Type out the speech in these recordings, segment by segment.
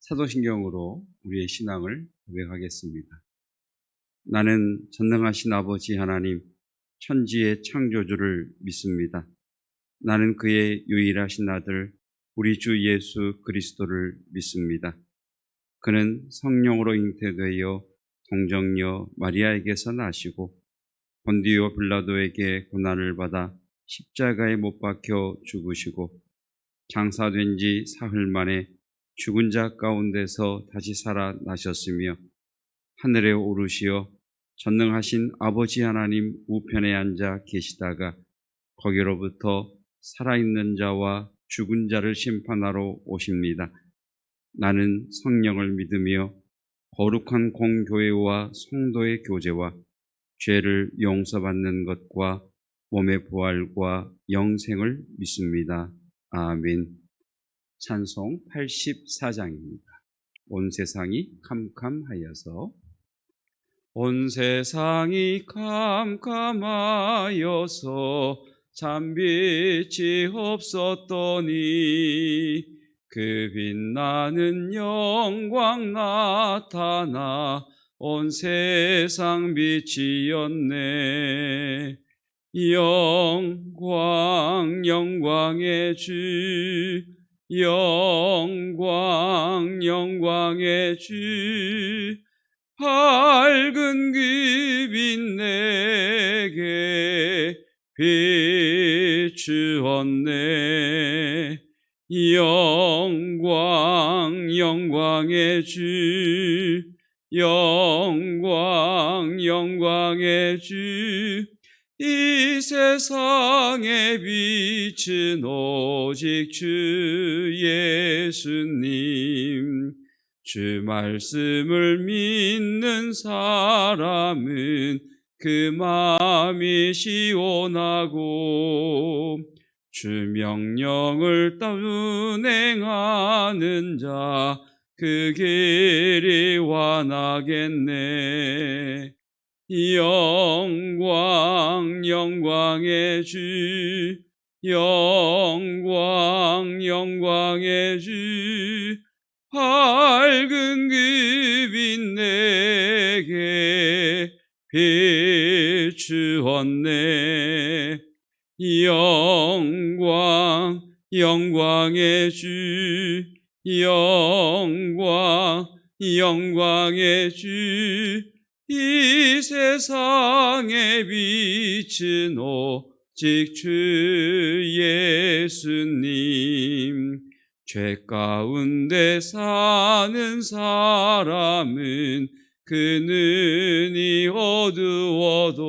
사도신경으로 우리의 신앙을 고백하겠습니다. 나는 전능하신 아버지 하나님, 천지의 창조주를 믿습니다. 나는 그의 유일하신 아들, 우리 주 예수 그리스도를 믿습니다. 그는 성령으로 잉태되어 동정녀 마리아에게서 나시고 본디오 빌라도에게 고난을 받아 십자가에 못 박혀 죽으시고 장사된 지 사흘 만에 죽은 자 가운데서 다시 살아나셨으며 하늘에 오르시어 전능하신 아버지 하나님 우편에 앉아 계시다가 거기로부터 살아있는 자와 죽은 자를 심판하러 오십니다. 나는 성령을 믿으며 거룩한 공교회와 성도의 교제와 죄를 용서받는 것과 몸의 부활과 영생을 믿습니다. 아멘. 찬송 84장입니다. 온 세상이 캄캄하여서 온 세상이 캄캄하여서 잠빛이 없었더니 그 빛나는 영광 나타나 온 세상 빛이었네. 영광 영광의 주 영광 영광의 주 밝은 그 빛 내게 비추었네. 영광 영광의 주 영광 영광의 주 이 세상의 빛은 오직 주 예수님. 주 말씀을 믿는 사람은 그 마음이 시원하고 주 명령을 운행하는 자 그 길이 완하겠네. 영광 영광의 주 영광 영광의 주 밝은 그 빛 내게 비추었네. 영광 영광의 주 영광 영광의 주 이 세상의 빛은 오직 주 예수님. 죄 가운데 사는 사람은 그 눈이 어두워도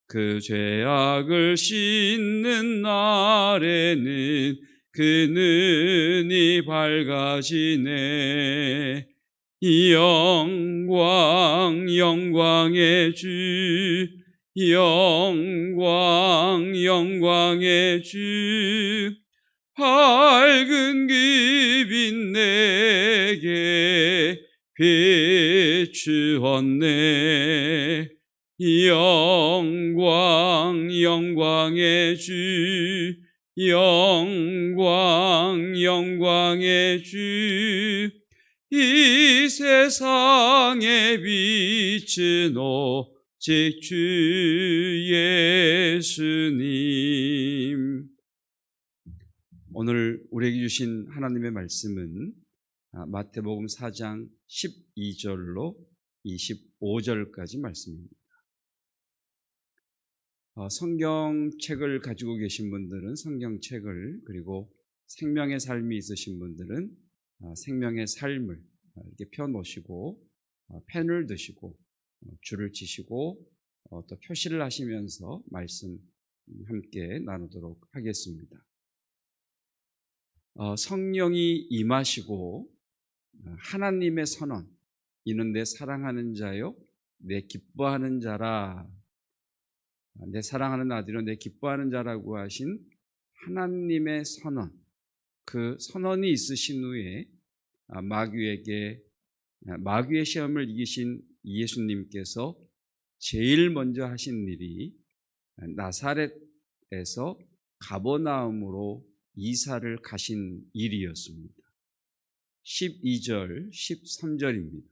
그 죄악을 씻는 날에는 그 눈이 밝아지네. 영광 영광의 주 영광 영광의 주 밝은 그 빛 내게 비추었네. 영광 영광의 주 영광 영광의 주 이 세상의 빛은 오직 주 예수님. 오늘 우리에게 주신 하나님의 말씀은 마태복음 4장 12절로 25절까지 말씀입니다. 성경책을 가지고 계신 분들은 성경책을, 그리고 생명의 삶이 있으신 분들은 생명의 삶을 이렇게 펴놓으시고 펜을 드시고 줄을 치시고 또 표시를 하시면서 말씀 함께 나누도록 하겠습니다. 성령이 임하시고 하나님의 선언, 이는 내 사랑하는 자요 내 기뻐하는 자라. 내 사랑하는 아들이요 내 기뻐하는 자라고 하신 하나님의 선언, 그 선언이 있으신 후에 마귀의 시험을 이기신 예수님께서 제일 먼저 하신 일이 나사렛에서 가버나움으로 이사를 가신 일이었습니다. 12절, 13절입니다.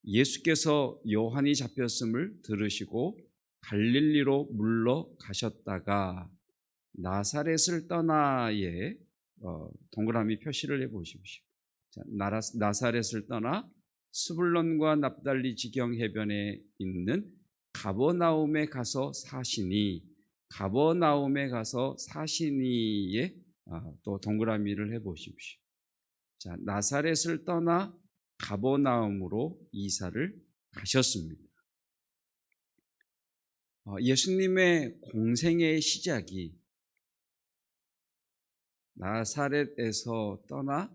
예수께서 요한이 잡혔음을 들으시고 갈릴리로 물러가셨다가 나사렛을 떠나에 동그라미 표시를 해보십시오. 자, 나사렛을 떠나 스불론과 납달리 지경 해변에 있는 가버나움에 가서 사시니, 가버나움에 가서 사시니에 또 동그라미를 해보십시오. 자, 나사렛을 떠나 가버나움으로 이사를 가셨습니다. 예수님의 공생애의 시작이 나사렛에서 떠나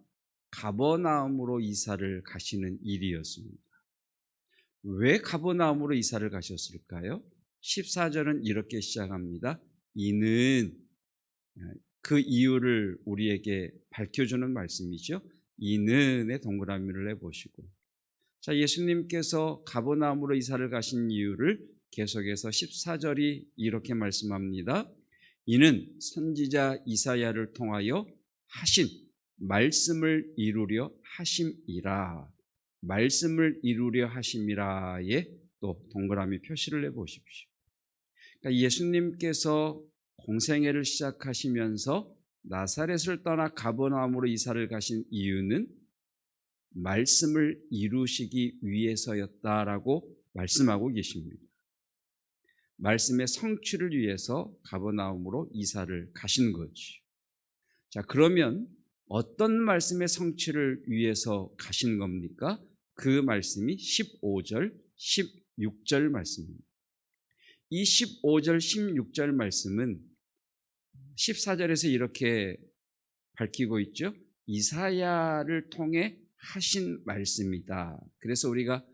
가버나움으로 이사를 가시는 일이었습니다. 왜 가버나움으로 이사를 가셨을까요? 14절은 이렇게 시작합니다. 이는, 그 이유를 우리에게 밝혀주는 말씀이죠. 이는의 동그라미를 해보시고, 자, 예수님께서 가버나움으로 이사를 가신 이유를 계속해서 14절이 이렇게 말씀합니다. 이는 선지자 이사야를 통하여 하신 말씀을 이루려 하심이라. 말씀을 이루려 하심이라에 또 동그라미 표시를 해보십시오. 그러니까 예수님께서 공생애를 시작하시면서 나사렛을 떠나 가버나움으로 이사를 가신 이유는 말씀을 이루시기 위해서였다라고 말씀하고 계십니다. 말씀의 성취를 위해서 가버나움으로 이사를 가신 거죠. 자, 그러면 어떤 말씀의 성취를 위해서 가신 겁니까? 그 말씀이 15절, 16절 말씀입니다. 이 15절, 16절 말씀은 14절에서 이렇게 밝히고 있죠. 이사야를 통해 하신 말씀이다. 그래서 우리가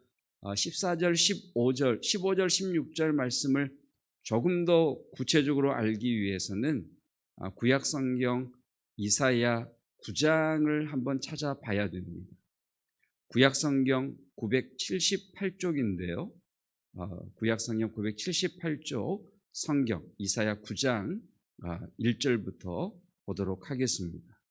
14절, 15절, 16절 말씀을 조금 더 구체적으로 알기 위해서는 구약성경 이사야 9장을 한번 찾아봐야 됩니다. 구약성경 978쪽인데요. 구약성경 978쪽 성경 이사야 9장 1절부터 보도록 하겠습니다.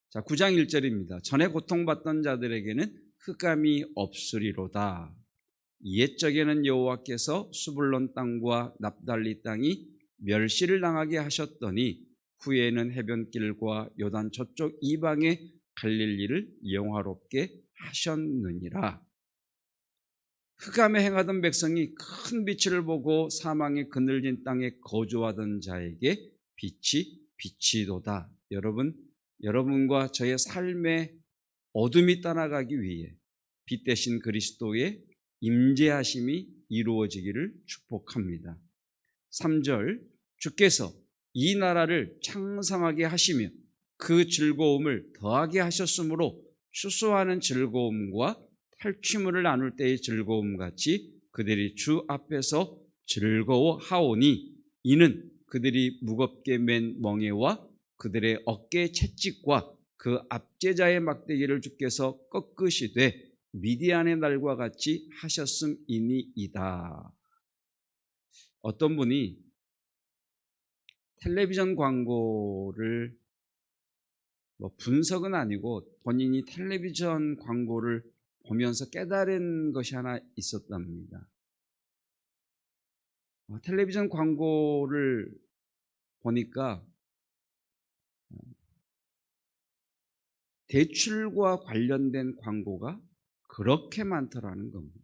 자, 9장 1절입니다. 전에 고통받던 자들에게는 흑암이 없으리로다. 옛적에는 여호와께서 수불론 땅과 납달리 땅이 멸시를 당하게 하셨더니 후에는 해변길과 요단 저쪽 이방의 갈릴리를 영화롭게 하셨느니라. 흑암에 행하던 백성이 큰 빛을 보고 사망의 그늘진 땅에 거주하던 자에게 빛이 비치도다. 여러분과 저의 삶의 어둠이 떠나가기 위해 빛 대신 그리스도의 임재하심이 이루어지기를 축복합니다. 3절, 주께서 이 나라를 창성하게 하시며 그 즐거움을 더하게 하셨으므로 추수하는 즐거움과 탈취물을 나눌 때의 즐거움 같이 그들이 주 앞에서 즐거워하오니 이는 그들이 무겁게 맨 멍에와 그들의 어깨 채찍과 그 압제자의 막대기를 주께서 꺾으시되 미디안의 날과 같이 하셨음이니이다. 어떤 분이 텔레비전 광고를 분석은 아니고 본인이 텔레비전 광고를 보면서 깨달은 것이 하나 있었답니다. 텔레비전 광고를 보니까 대출과 관련된 광고가 그렇게 많더라는 겁니다.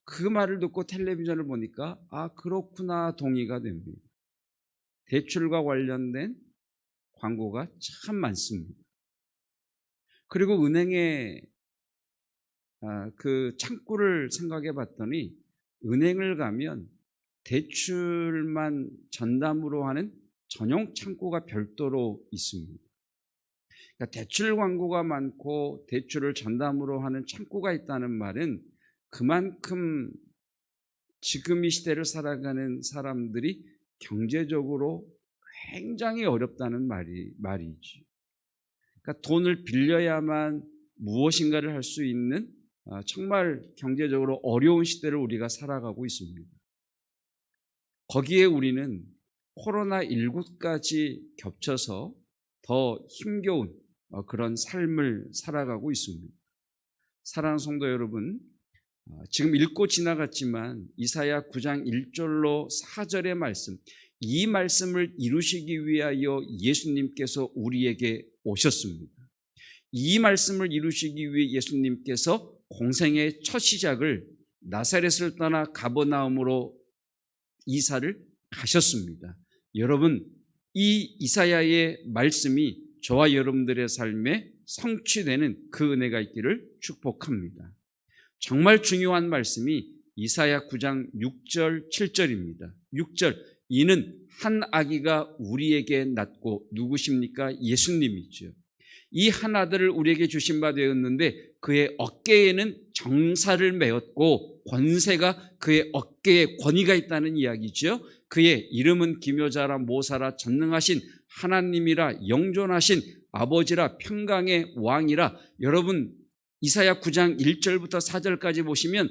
그 말을 듣고 텔레비전을 보니까 그렇구나 동의가 됩니다. 대출과 관련된 광고가 참 많습니다. 그리고 은행에 그 창구를 생각해 봤더니 은행을 가면 대출만 전담으로 하는 전용 창구가 별도로 있습니다. 그러니까 대출 광고가 많고 대출을 전담으로 하는 창구가 있다는 말은 그만큼 지금 이 시대를 살아가는 사람들이 경제적으로 굉장히 어렵다는 말이지. 그러니까 돈을 빌려야만 무엇인가를 할 수 있는 정말 경제적으로 어려운 시대를 우리가 살아가고 있습니다. 거기에 우리는 코로나19까지 겹쳐서 더 힘겨운 그런 삶을 살아가고 있습니다. 사랑하는 성도 여러분, 지금 읽고 지나갔지만 이사야 9장 1절로 4절의 말씀, 이 말씀을 이루시기 위하여 예수님께서 우리에게 오셨습니다. 이 말씀을 이루시기 위해 예수님께서 공생의 첫 시작을 나사렛을 떠나 가버나움으로 이사를 가셨습니다. 여러분, 이 이사야의 말씀이 저와 여러분들의 삶에 성취되는 그 은혜가 있기를 축복합니다. 정말 중요한 말씀이 이사야 9장 6절 7절입니다. 6절, 이는 한 아기가 우리에게 낳고, 누구십니까? 예수님이죠. 이 한 아들을 우리에게 주신 바 되었는데 그의 어깨에는 정사를 메었고 권세가 그의 어깨에 권위가 있다는 이야기죠. 그의 이름은 기묘자라 모사라 전능하신 하나님이라 영존하신 아버지라 평강의 왕이라. 여러분, 이사야 9장 1절부터 4절까지 보시면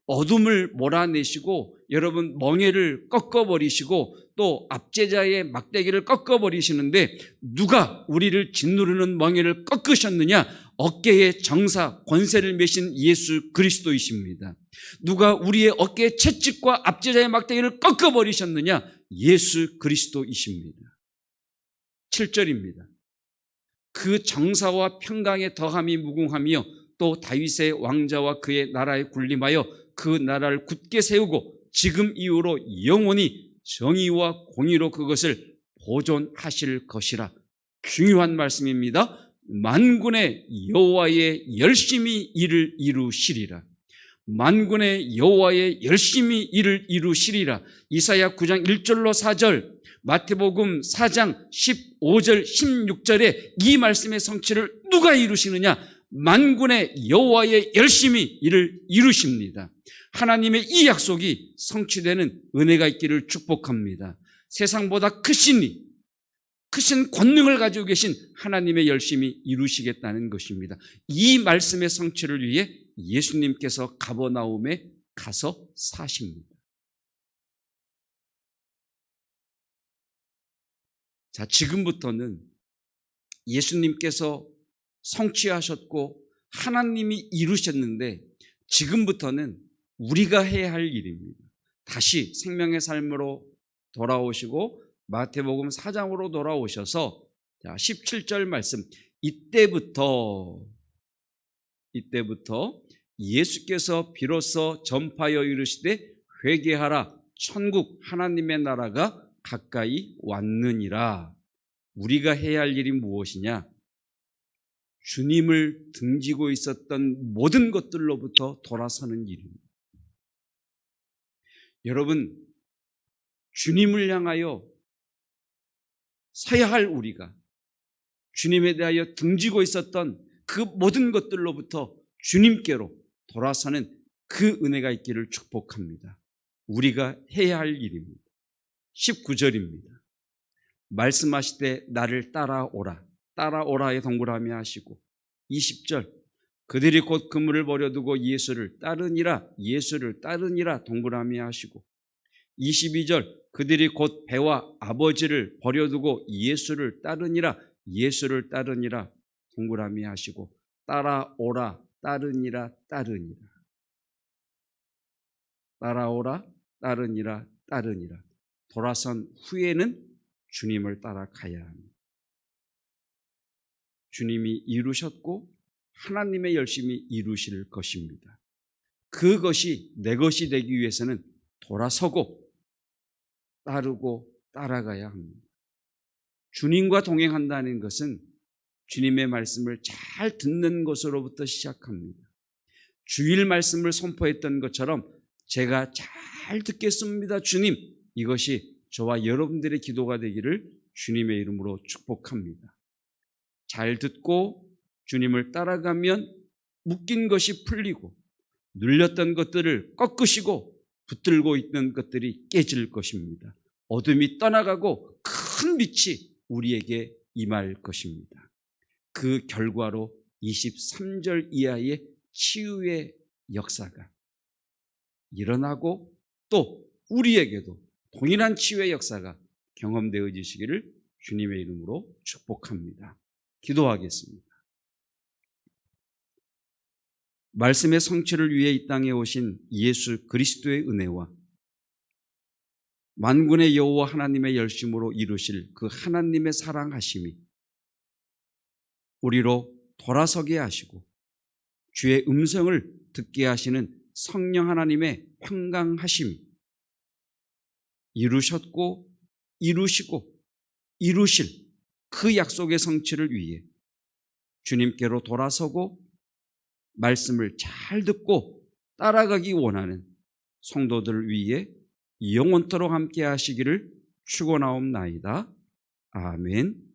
어둠을 몰아내시고 여러분 멍에를 꺾어버리시고 또 압제자의 막대기를 꺾어버리시는데, 누가 우리를 짓누르는 멍에를 꺾으셨느냐? 어깨에 정사 권세를 메신 예수 그리스도이십니다. 누가 우리의 어깨에 채찍과 압제자의 막대기를 꺾어버리셨느냐? 예수 그리스도이십니다. 7절입니다. 그 정사와 평강의 더함이 무궁하며 또 다윗의 왕자와 그의 나라에 군림하여 그 나라를 굳게 세우고 지금 이후로 영원히 정의와 공의로 그것을 보존하실 것이라. 중요한 말씀입니다. 만군의 여호와의 열심히 이를 이루시리라. 만군의 여호와의 열심히 이를 이루시리라. 이사야 9장 1절로 4절, 마태복음 4장 15절 16절에 이 말씀의 성취를 누가 이루시느냐? 만군의 여호와의 열심히 이를 이루십니다. 하나님의 이 약속이 성취되는 은혜가 있기를 축복합니다. 세상보다 크신 권능을 가지고 계신 하나님의 열심히 이루시겠다는 것입니다. 이 말씀의 성취를 위해 예수님께서 가버나움에 가서 사십니다. 자, 지금부터는 예수님께서 성취하셨고 하나님이 이루셨는데 지금부터는 우리가 해야 할 일입니다. 다시 생명의 삶으로 돌아오시고 마태복음 4장으로 돌아오셔서 17절 말씀, 이때부터 예수께서 비로소 전파하여 이르시되 회개하라, 천국 하나님의 나라가 가까이 왔느니라. 우리가 해야 할 일이 무엇이냐? 주님을 등지고 있었던 모든 것들로부터 돌아서는 일입니다. 여러분, 주님을 향하여 서야 할 우리가 주님에 대하여 등지고 있었던 그 모든 것들로부터 주님께로 돌아서는 그 은혜가 있기를 축복합니다. 우리가 해야 할 일입니다. 19절입니다. 말씀하시되 나를 따라오라. 따라오라에 동그라미 하시고 20절, 그들이 곧 그물을 버려두고 예수를 따르니라. 예수를 따르니라 동그라미 하시고 22절, 그들이 곧 배와 아버지를 버려두고 예수를 따르니라. 예수를 따르니라 동그라미 하시고 따라오라, 따르니라, 따르니라. 따라오라, 따르니라, 따르니라. 돌아선 후에는 주님을 따라가야 합니다. 주님이 이루셨고 하나님의 열심히 이루실 것입니다. 그것이 내 것이 되기 위해서는 돌아서고 따르고 따라가야 합니다. 주님과 동행한다는 것은 주님의 말씀을 잘 듣는 것으로부터 시작합니다. 주일 말씀을 선포했던 것처럼 제가 잘 듣겠습니다, 주님. 이것이 저와 여러분들의 기도가 되기를 주님의 이름으로 축복합니다. 잘 듣고 주님을 따라가면 묶인 것이 풀리고 눌렸던 것들을 꺾으시고 붙들고 있는 것들이 깨질 것입니다. 어둠이 떠나가고 큰 빛이 우리에게 임할 것입니다. 그 결과로 23절 이하의 치유의 역사가 일어나고 또 우리에게도 동일한 치유의 역사가 경험되어지시기를 주님의 이름으로 축복합니다. 기도하겠습니다. 말씀의 성취를 위해 이 땅에 오신 예수 그리스도의 은혜와 만군의 여호와 하나님의 열심으로 이루실 그 하나님의 사랑하심이 우리로 돌아서게 하시고 주의 음성을 듣게 하시는 성령 하나님의 평강하심이 이루셨고 이루시고 이루실 그 약속의 성취를 위해 주님께로 돌아서고 말씀을 잘 듣고 따라가기 원하는 성도들을 위해 영원토록 함께 하시기를 축원하옵나이다. 아멘.